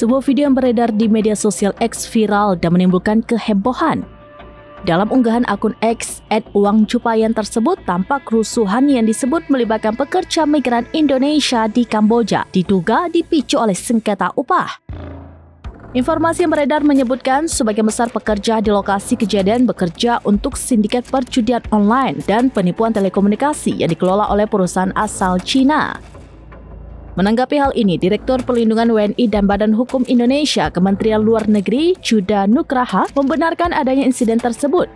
Sebuah video yang beredar di media sosial X viral dan menimbulkan kehebohan. Dalam unggahan akun X @uangcupayan tersebut, tampak kerusuhan yang disebut melibatkan pekerja migran Indonesia di Kamboja diduga dipicu oleh sengketa upah. Informasi yang beredar menyebutkan sebagian besar pekerja di lokasi kejadian bekerja untuk sindikat perjudian online dan penipuan telekomunikasi yang dikelola oleh perusahaan asal Cina. Menanggapi hal ini, Direktur Perlindungan WNI dan Badan Hukum Indonesia Kementerian Luar Negeri Juda Nugraha membenarkan adanya insiden tersebut.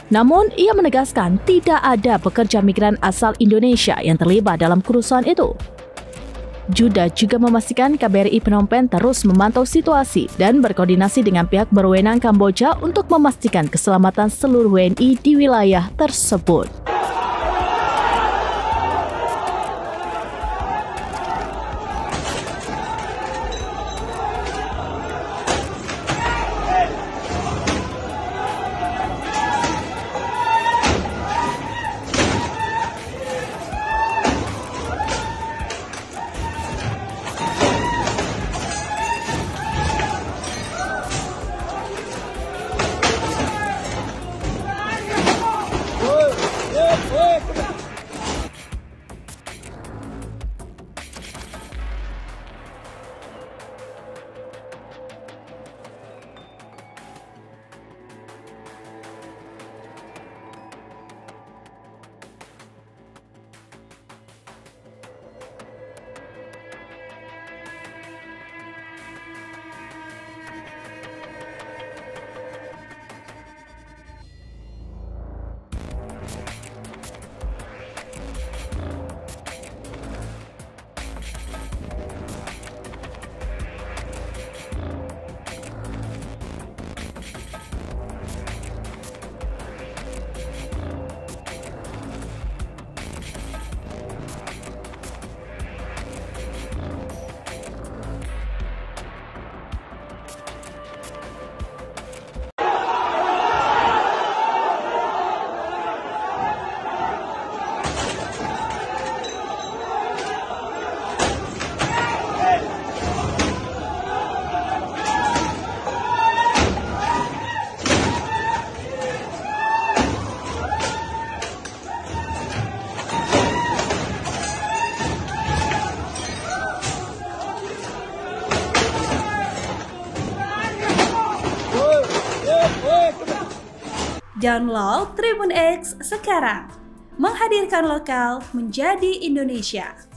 Namun, ia menegaskan tidak ada pekerja migran asal Indonesia yang terlibat dalam kerusuhan itu. Juda juga memastikan KBRI Phnom Penh terus memantau situasi dan berkoordinasi dengan pihak berwenang Kamboja untuk memastikan keselamatan seluruh WNI di wilayah tersebut. Download Tribun X sekarang, menghadirkan lokal menjadi Indonesia.